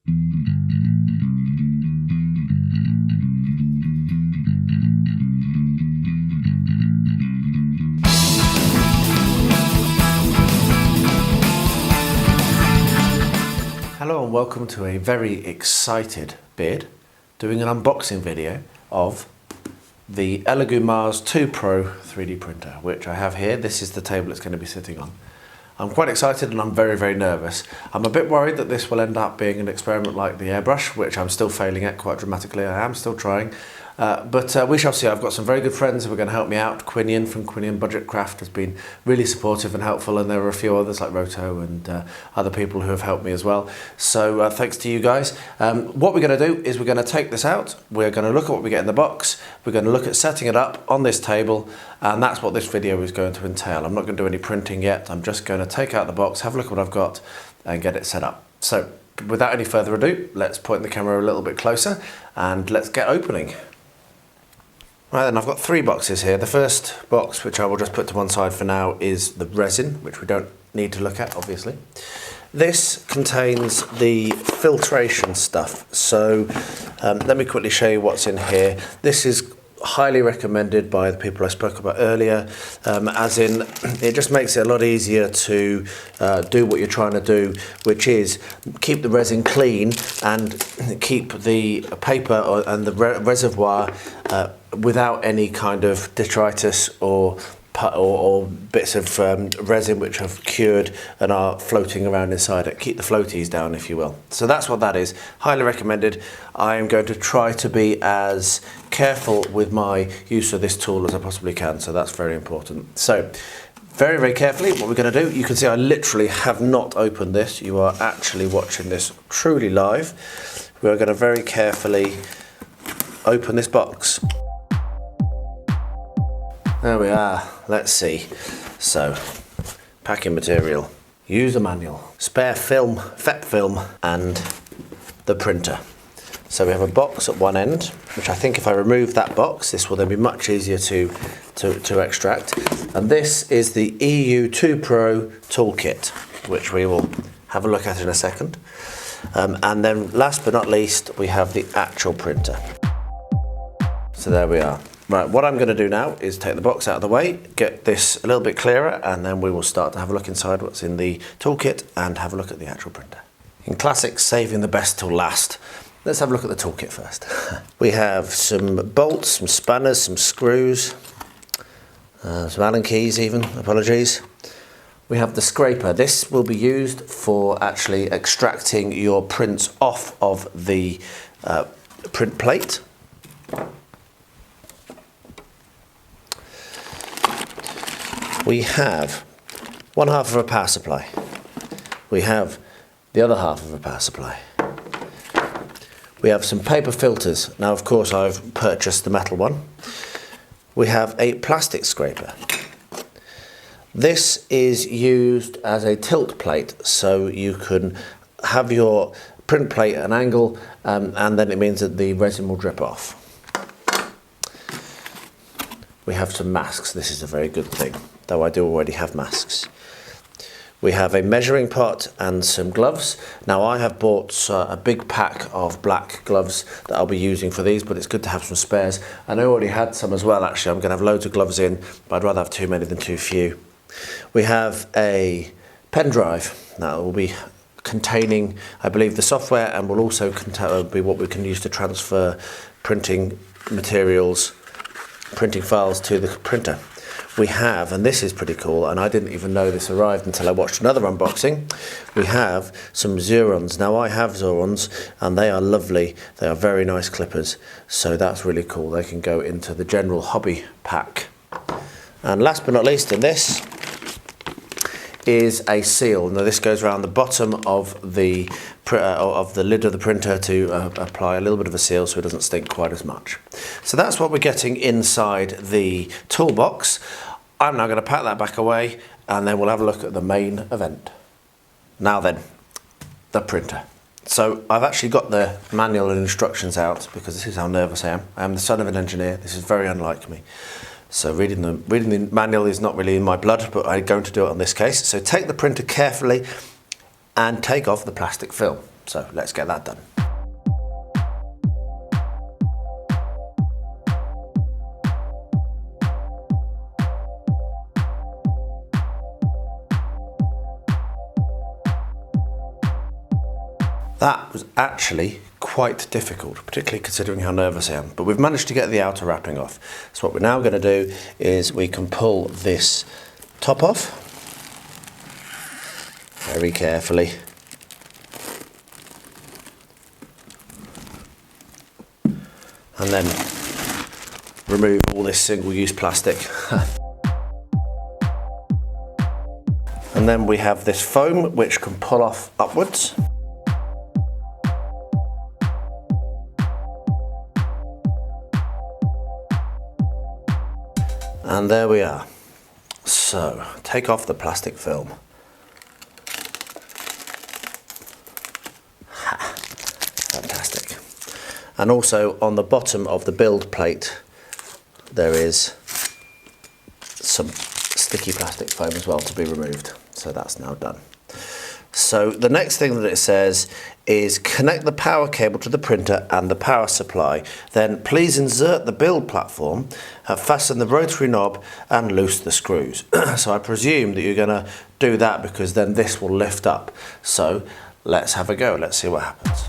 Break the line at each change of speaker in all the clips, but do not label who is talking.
Hello and welcome to a very excited Beard doing an unboxing video of the Elegoo Mars 2 Pro 3D printer, which I have here. This is the table it's going to be sitting on. I'm quite excited and I'm very nervous. I'm a bit worried that this will end up being an experiment like the airbrush, which I'm still failing at quite dramatically. I am still trying. But we shall see. I've got some very good friends who are going to help me out. Quinian from Quinian Budget Craft has been really supportive and helpful, and there are a few others like Roto and other people who have helped me as well. So thanks to you guys. What we're going to do is we're going to take this out. We're going to look at what we get in the box. We're going to look at setting it up on this table, and that's what this video is going to entail. I'm not going to do any printing yet. I'm just going to take out the box, have a look at what I've got, and get it set up. So without any further ado, let's point the camera a little bit closer and let's get opening. Right then, I've got three boxes here. The first box, which I will just put to one side for now, is the resin, which we don't need to look at, obviously. This contains the filtration stuff. So let me quickly show you what's in here. This is highly recommended by the people I spoke about earlier, as in it just makes it a lot easier to do what you're trying to do, which is keep the resin clean and keep the paper and the reservoir without any kind of detritus or bits of resin which have cured and are floating around inside it. Keep the floaties down, if you will. So that's what that is. Highly recommended. I am going to try to be as careful with my use of this tool as I possibly can, so that's very important. So very carefully, what we're going to do, you can see I literally have not opened this. You are actually watching this truly live. We're going to very carefully open this box. There we are. Let's see. So, packing material, user manual, spare film, FEP film, and the printer. So we have a box at one end, which I think if I remove that box, this will then be much easier to extract. And this is the EU2 Pro toolkit, which we will have a look at in a second. And then last but not least, we have the actual printer. So there we are. Right, what I'm going to do now is take the box out of the way, get this a little bit clearer, and then we will start to have a look inside what's in the toolkit and have a look at the actual printer. In classic saving the best till last, let's have a look at the toolkit first. We have some bolts, some spanners, some screws, some Allen keys even, apologies. We have the scraper. This will be used for actually extracting your prints off of the print plate. We have one half of a power supply. We have the other half of a power supply. We have some paper filters. Now, of course, I've purchased the metal one. We have a plastic scraper. This is used as a tilt plate, so you can have your print plate at an angle, and then it means that the resin will drip off. We have some masks. This is a very good thing, though I do already have masks. We have a measuring pot and some gloves. Now I have bought a big pack of black gloves that I'll be using for these, but it's good to have some spares. And I already had some as well, actually. I'm going to have loads of gloves in, but I'd rather have too many than too few. We have a pen drive that will be containing, I believe, the software, and will also be what we can use to transfer printing materials, printing files to the printer. We have, and this is pretty cool, and I didn't even know this arrived until I watched another unboxing, we have some Xurons. Now I have Xurons and they are lovely, they are very nice clippers, so that's really cool. They can go into the general hobby pack. And last but not least in this is a seal. Now this goes around the bottom of the lid of the printer to apply a little bit of a seal so it doesn't stink quite as much. So that's what we're getting inside the toolbox. I'm now going to pack that back away and then we'll have a look at the main event. Now then, the printer. So I've actually got the manual and instructions out because this is how nervous I am. I am the son of an engineer. This is very unlike me. So reading the manual is not really in my blood, but I'm going to do it on this case. So take the printer carefully and take off the plastic film. So let's get that done. That was actually quite difficult, particularly considering how nervous I am, but we've managed to get the outer wrapping off. So what we're now going to do is we can pull this top off very carefully. And then remove all this single-use plastic. And then we have this foam which can pull off upwards. And there we are. So, take off the plastic film. Ha, fantastic. And also on the bottom of the build plate, there is some sticky plastic foam as well to be removed. So that's now done. So the next thing that it says is connect the power cable to the printer and the power supply. Then please insert the build platform, fasten the rotary knob and loose the screws. So I presume that you're going to do that because then this will lift up. So let's have a go. Let's see what happens.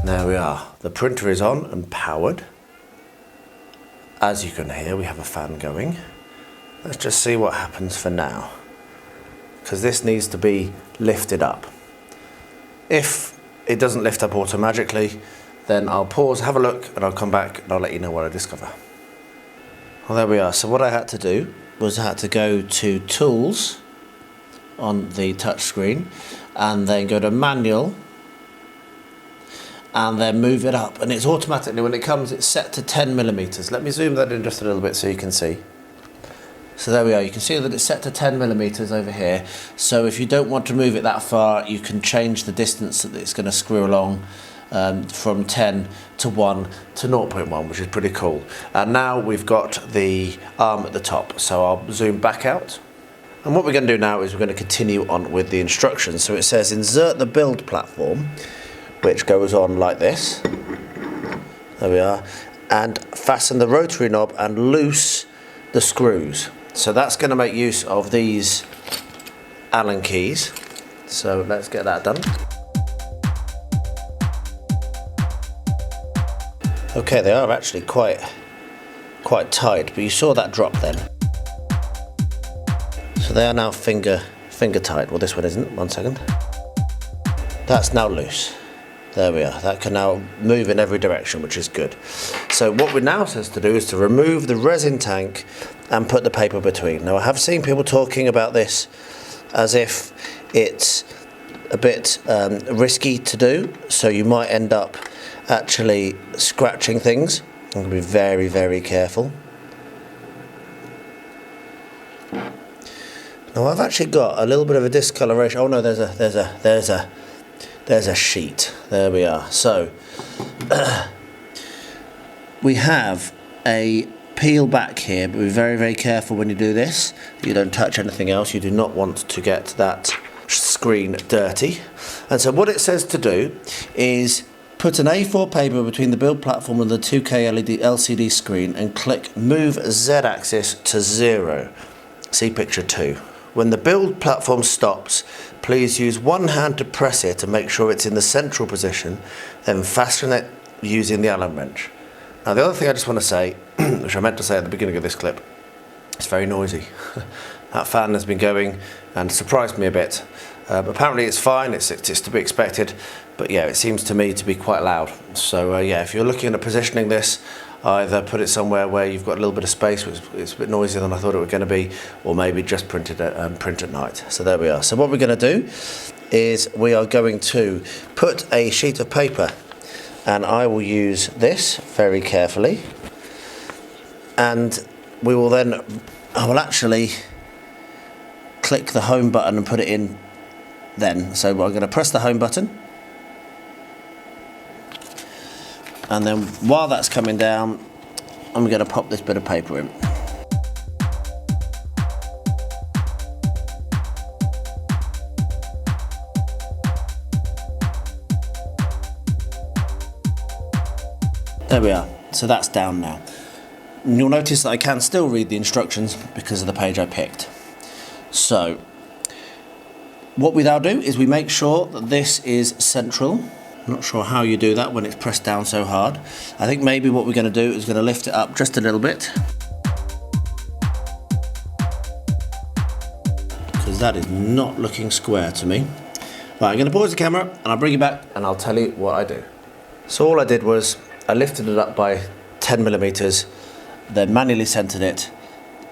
There we are. The printer is on and powered. As you can hear, we have a fan going. Let's just see what happens for now, because this needs to be lifted up. If it doesn't lift up automatically, then I'll pause, have a look, and I'll come back and I'll let you know what I discover. Well, there we are. So what I had to do was I had to go to Tools on the touch screen and then go to Manual and then move it up, and it's automatically, when it comes, it's set to 10mm. Let me zoom that in just a little bit so you can see. So there we are, you can see that it's set to 10mm over here. So if you don't want to move it that far, you can change the distance that it's going to screw along from 10 to 1 to 0.1, which is pretty cool. And now we've got the arm at the top, so I'll zoom back out. And what we're going to do now is we're going to continue on with the instructions. So it says insert the build platform, which goes on like this. There we are. And fasten the rotary knob and loose the screws. So that's going to make use of these Allen keys. So let's get that done. Okay, they are actually quite tight, but you saw that drop then. So they are now finger tight. Well, this one isn't. One second. That's now loose. There we are. That can now move in every direction, which is good. So what we now says to do is to remove the resin tank and put the paper between. Now I have seen people talking about this as if it's a bit risky to do, so you might end up actually scratching things. I'm going to be very, very careful. Now I've actually got a little bit of a discoloration. Oh no, there's a sheet. There we are. So we have a peel back here, but be very, very careful when you do this. You don't touch anything else. You do not want to get that screen dirty. And so what it says to do is put an A4 paper between the build platform and the 2K LCD screen and click Move Z-axis to 0. See picture 2. When the build platform stops, please use one hand to press it to make sure it's in the central position, then fasten it using the Allen wrench. Now the other thing I just want to say, which I meant to say at the beginning of this clip, it's very noisy. That fan has been going and surprised me a bit. Apparently it's fine, it's to be expected, but yeah, it seems to me to be quite loud. So yeah, if you're looking at positioning this, either put it somewhere where you've got a little bit of space, which it's a bit noisier than I thought it was going to be, or maybe just print at night. So there we are. So what we're going to do is we are going to put a sheet of paper, and I will use this very carefully, and we will then, I will actually click the home button and put it in then. So I'm going to press the home button, and then while that's coming down, and we're going to pop this bit of paper in. There we are, so that's down now. And you'll notice that I can still read the instructions because of the page I picked. So, what we now do is we make sure that this is central. I'm not sure how you do that when it's pressed down so hard. I think maybe what we're going to do is going to lift it up just a little bit, because that is not looking square to me. Right, I'm going to pause the camera and I'll bring you back and I'll tell you what I do. So all I did was I lifted it up by 10 millimeters, then manually centered it,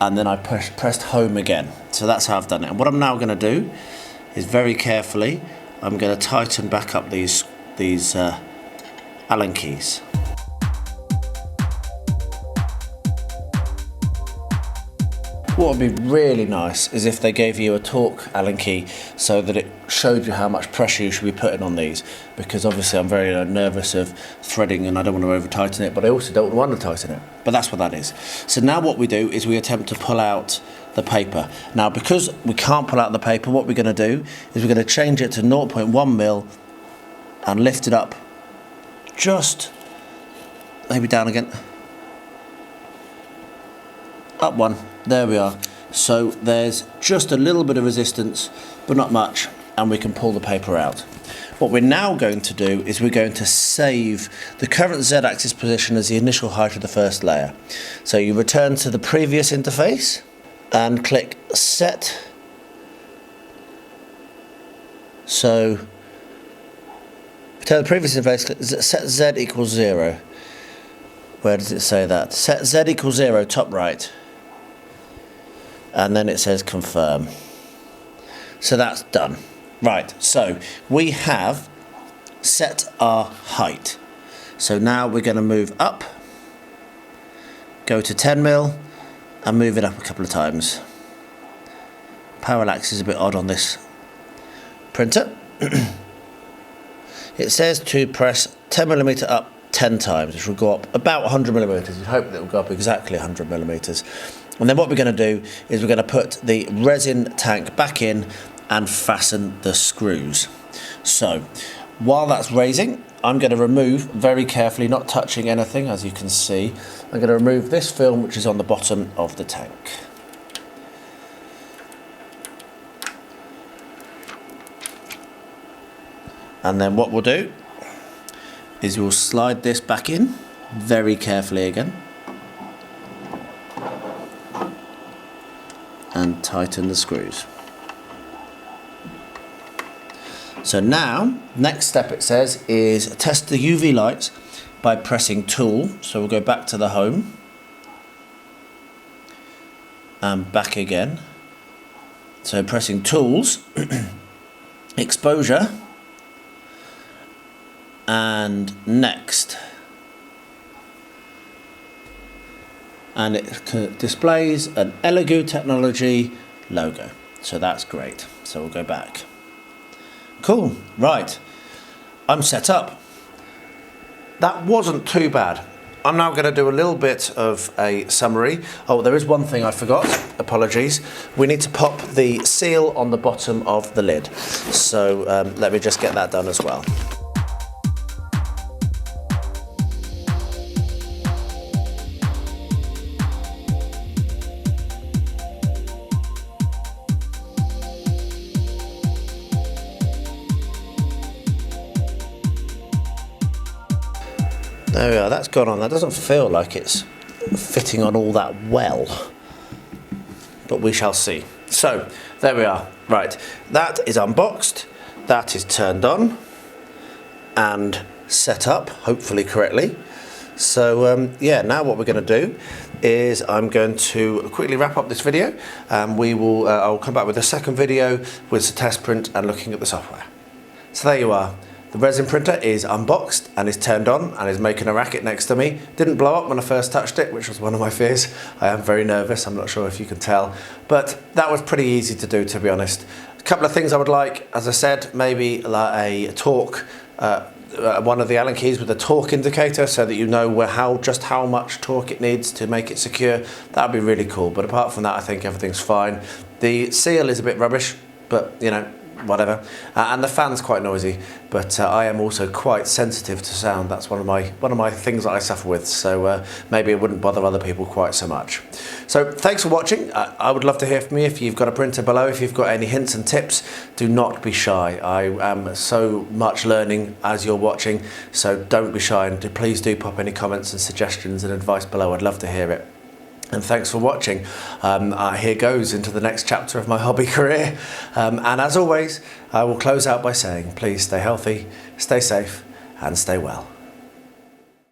and then I pressed home again. So that's how I've done it. And what I'm now going to do is very carefully, I'm going to tighten back up these Allen keys. What would be really nice is if they gave you a torque Allen key so that it showed you how much pressure you should be putting on these, because obviously I'm very nervous of threading and I don't want to over tighten it, but I also don't want to tighten it. But that's what that is. So now what we do is we attempt to pull out the paper. Now because we can't pull out the paper, what we're going to do is we're going to change it to 0.1 mil and lift it up just maybe down again. Up one. There we are. So there's just a little bit of resistance, but not much, and we can pull the paper out. What we're now going to do is we're going to save the current Z-axis position as the initial height of the first layer. So you return to the previous interface and click set. So return to the previous interface, click set Z equals 0. Where does it say that? Set Z equals 0, top right. And then it says confirm. So that's done. Right, so we have set our height. So now we're going to move up, go to 10 mil and move it up a couple of times. Parallax is a bit odd on this printer. It says to press 10 millimeter up 10 times, which will go up about 100 millimeters. You hope that it will go up exactly 100 millimeters. And then what we're going to do is we're going to put the resin tank back in and fasten the screws. So while that's raising, I'm going to remove very carefully, not touching anything, as you can see. I'm going to remove this film which is on the bottom of the tank. And then what we'll do is we'll slide this back in very carefully again and tighten the screws. So now, next step it says is test the UV lights by pressing tool. So we'll go back to the home and back again. So pressing tools, exposure, and next. And it displays an Elegoo Technology logo. So that's great. So we'll go back. Cool, right. I'm set up. That wasn't too bad. I'm now going to do a little bit of a summary. Oh, there is one thing I forgot. Apologies. We need to pop the seal on the bottom of the lid. So let me just get that done as well. There we are, that's gone on. That doesn't feel like it's fitting on all that well, but we shall see. So, there we are. Right, that is unboxed, that is turned on and set up, hopefully correctly. So, yeah, now what we're going to do is I'm going to quickly wrap up this video, and I'll come back with a second video with the test print and looking at the software. So there you are. The resin printer is unboxed and is turned on and is making a racket next to me. Didn't blow up when I first touched it, which was one of my fears. I am very nervous, I'm not sure if you can tell. But that was pretty easy to do, to be honest. A couple of things I would like, as I said, maybe like a torque one of the Allen keys with a torque indicator so that you know just how much torque it needs to make it secure, that would be really cool. But apart from that, I think everything's fine. The seal is a bit rubbish, but you know, whatever. And the fan's quite noisy, but I am also quite sensitive to sound. That's one of my things that I suffer with, so maybe it wouldn't bother other people quite so much. So thanks for watching. I would love to hear from you. If you've got a printer below, if you've got any hints and tips, do not be shy. I am so much learning as you're watching, so don't be shy, and please do pop any comments and suggestions and advice below. I'd love to hear it. And thanks for watching. Here goes into the next chapter of my hobby career. And as always, I will close out by saying, please stay healthy, stay safe, and stay well.